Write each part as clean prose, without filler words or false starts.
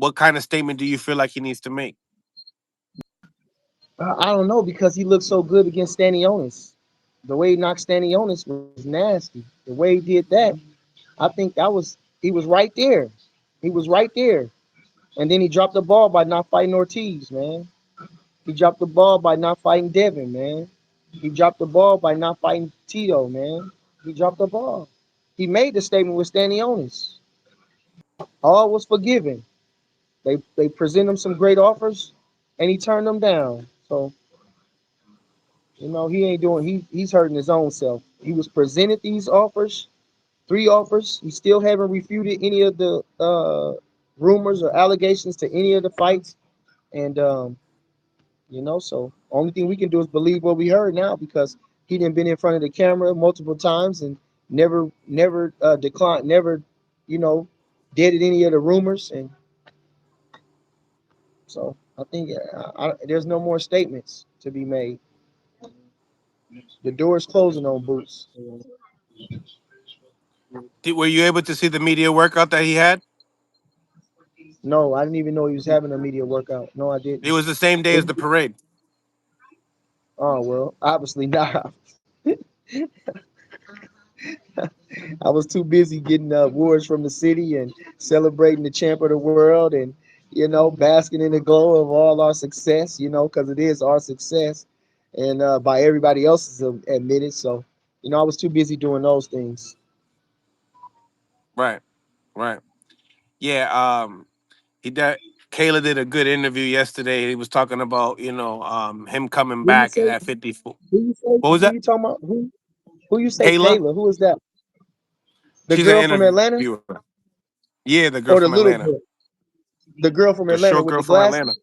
what kind of statement do you feel like he needs to make? I don't know because he looked so good against Stanionis. The way he knocked Stanionis was nasty. The way he did that, I think that was he was right there. He was right there. And then he dropped the ball by not fighting Ortiz, man. He dropped the ball by not fighting Devin, man. He dropped the ball by not fighting Tito, man. He dropped the ball. He made the statement with Stanionis. All was forgiven. They present him some great offers, and he turned them down. So he ain't doing. He's hurting his own self. He was presented these offers, three offers. He still haven't refuted any of the rumors or allegations to any of the fights, and so only thing we can do is believe what we heard now because he didn't been in front of the camera multiple times and never declined, never, you know, deaded any of the rumors, and so I think there's no more statements to be made. The door is closing on Boots. Were you able to see the media workout that he had? No, I didn't even know he was having a media workout. No, I It didn't. was the same day as the parade. Oh well, obviously not. I was too busy getting awards from the city and celebrating the champ of the world and basking in the glow of all our success. Because it is our success, and by everybody else's admitted. So, I was too busy doing those things. Right, right. Yeah. He did. Kayla did a good interview yesterday. He was talking about him coming Who you back say? at 54. Who you say? What was Who that? you talking about? Who you say? Kayla. Kayla? Who is that? The She's an girl from Atlanta interviewer. Yeah, the girl or the from little Atlanta, girl? The girl from the Atlanta short with girl the from glasses Atlanta.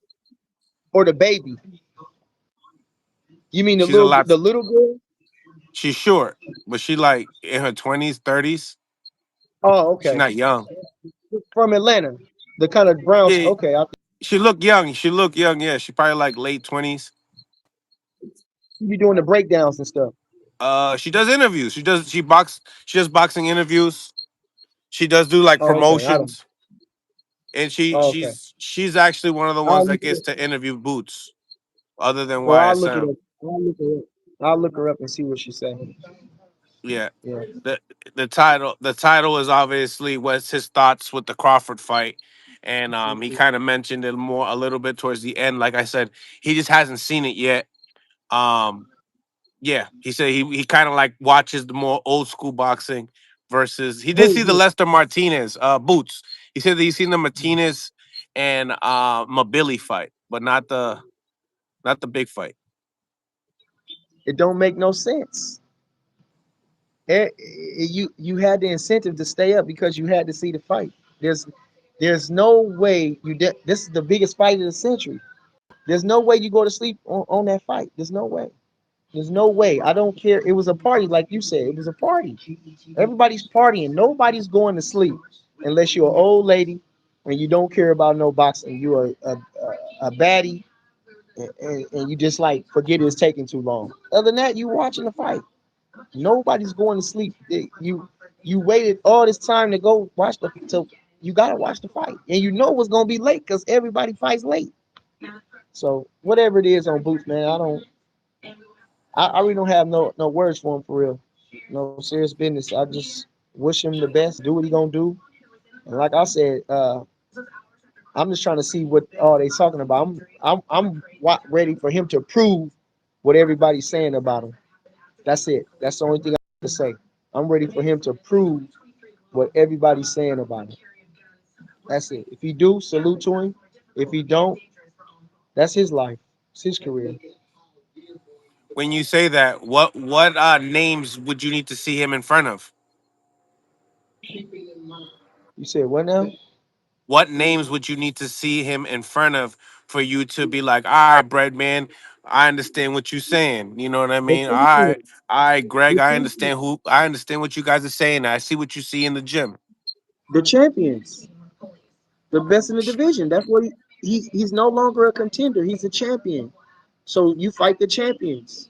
or the baby? You mean She's a lot. the little girl? She's short, but she like in her 20s, 30s. Oh, She's okay. not young. From Atlanta, the kind of brown. Yeah, Okay, she looked young. She looked young. Yeah, she probably like late 20s. you be doing the breakdowns and stuff. She does interviews. She does boxing interviews. She does do like Oh, okay. I don't. promotions, and she Oh, okay. she's actually one of the I'll ones look that it gets up. to interview Boots, other than Well, I'll look it YSM. up. I'll look her up. I'll look her up and see what she said. Yeah. Yeah. the the title is obviously what's his thoughts with the Crawford fight, and he kind of mentioned it more a little bit towards the end. Like I said, he just hasn't seen it yet. Um, yeah, he said he kind of like watches the more old school boxing versus he did see the Who? Lester Martinez Boots. He said that he's seen the Martinez and Mabili fight, but not the big fight. It don't make no sense. You had the incentive to stay up because you had to see the fight. There's no way this is the biggest fight of the century. There's no way you go to sleep on that fight. There's no way. There's no way. I don't care. It was a party, like you said. It was a party. Everybody's partying. Nobody's going to sleep unless you're an old lady and you don't care about no boxing. You're a baddie and you just like forget it's taking too long. Other than that, you watching the fight. Nobody's going to sleep. You waited all this time to go watch you gotta watch the fight, and you know what's gonna be late because everybody fights late. So whatever it is on Boots, man, I really don't have no words for him for real. No serious business. I just wish him the best. Do what he gonna do. And like I said, I'm just trying to see what all they talking about. Ready for him to prove what everybody's saying about him. That's it. That's the only thing I have to say. I'm ready for him to prove what everybody's saying about him. That's it. If he do, salute to him. If he don't, that's his life. It's his career. When you say that, what names would you need to see him in front of? You said what now? What names would you need to see him in front of for you to be like, all right, bread man, I understand what you're saying. You know what I The mean? champion. All right, Greg, The champion. I understand what you guys are saying. I see what you see in the gym. The champions. The best in the division. That's what he's no longer a contender. He's a champion. So you fight the champions.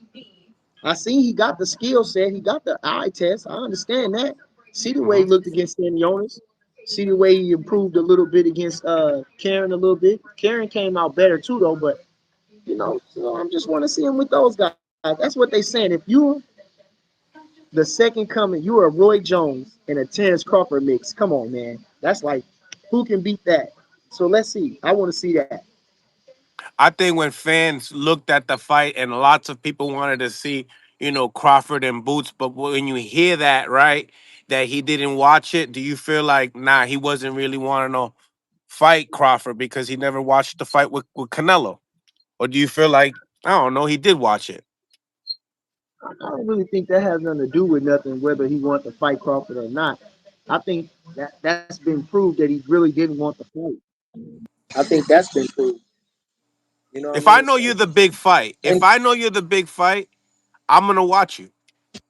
I see he got the skill set. He got the eye test. I understand that. See the way Hmm. he looked against Stanionis. See the way he improved a little bit against Karen a little bit. Karen came out better too though, but so I'm just want to see him with those guys. That's what they saying. If you're the second coming, you are Roy Jones and a Terence Crawford mix. Come on, man. That's like who can beat that? So let's see. I want to see that. I think when fans looked at the fight and lots of people wanted to see, Crawford and Boots, but when you hear that, right, that he didn't watch it, do you feel like, nah, he wasn't really wanting to fight Crawford because he never watched the fight with Canelo? Or do you feel like, I don't know, he did watch it? I don't really think that has nothing to do with nothing, whether he wanted to fight Crawford or not. I think that's been proved that he really didn't want to fight. I think that's been proved. You know what I If mean? I know So, you're the big fight, and if I know you're the big fight, I'm gonna watch you.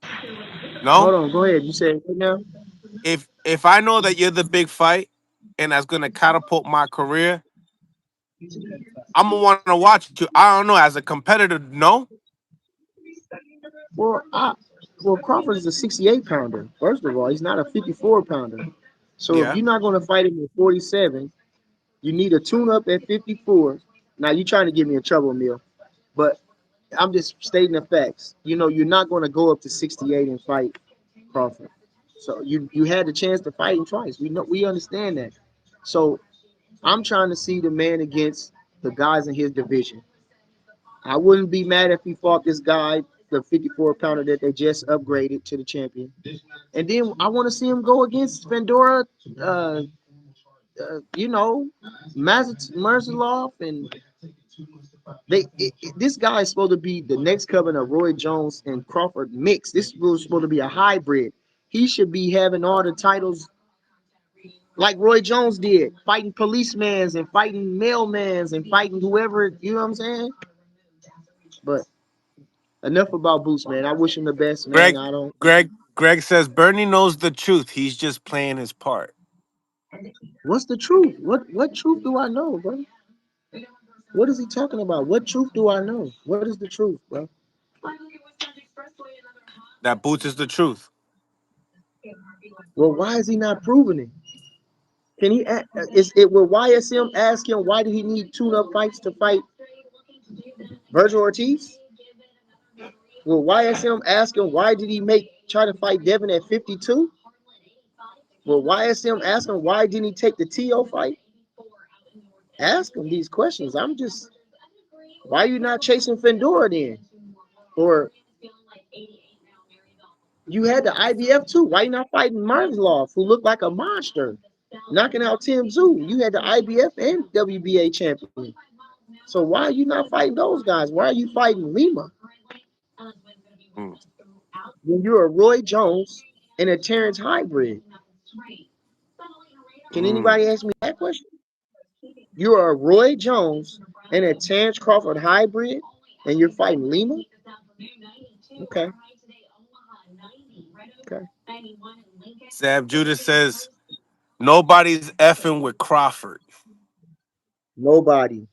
hold No? on, go ahead. You said it right now. If I know that you're the big fight and that's gonna catapult my career, I'm gonna want to watch you. I don't know, as a competitor, no? Well, Crawford is a 68 pounder. First of all, he's not a 54 pounder. So if Yeah. you're not going to fight him at 47, you need a tune up at 54. Now you're trying to get me in trouble, Mill, but I'm just stating the facts. You're not going to go up to 68 and fight Crawford. So you had the chance to fight him twice. We understand that. So I'm trying to see the man against the guys in his division. I wouldn't be mad if he fought this guy, the 54 pounder that they just upgraded to the champion. And then I want to see him go against Vendora, uh, you know, Merzlov, and this guy is supposed to be the next coming of Roy Jones and Crawford mix. This was supposed to be a hybrid. He should be having all the titles like Roy Jones did, fighting policemen's and fighting mailmen's and fighting whoever. You know what I'm saying? But enough about Boots, man. I wish him the best, man. Greg I don't. Greg says Bernie knows the truth. He's just playing his part. What's the truth? What truth do I know, bro? What is he talking about? What truth do I know? What is the truth, bro? That Boots is the truth. Well, why is he not proving it? Can he? Is it? Will YSM ask him why did he need tune-up fights to fight Virgil Ortiz? Will YSM ask him why did he try to fight Devin at 52? Will YSM ask him why didn't he take the TO fight? Ask him these questions. I'm just, why are you not chasing Fendora then? Or you had the IBF too. Why you not fighting Marlov, who looked like a monster, knocking out Tim Zoo? You had the IBF and WBA champion. So why are you not fighting those guys? Why are you fighting Lima Mm, when you're a Roy Jones and a Terence hybrid? Can mm. anybody ask me that question? You're a Roy Jones and a Terence Crawford hybrid, and you're fighting Lima? Okay, okay. Zab Judah says nobody's effing with Crawford. Nobody.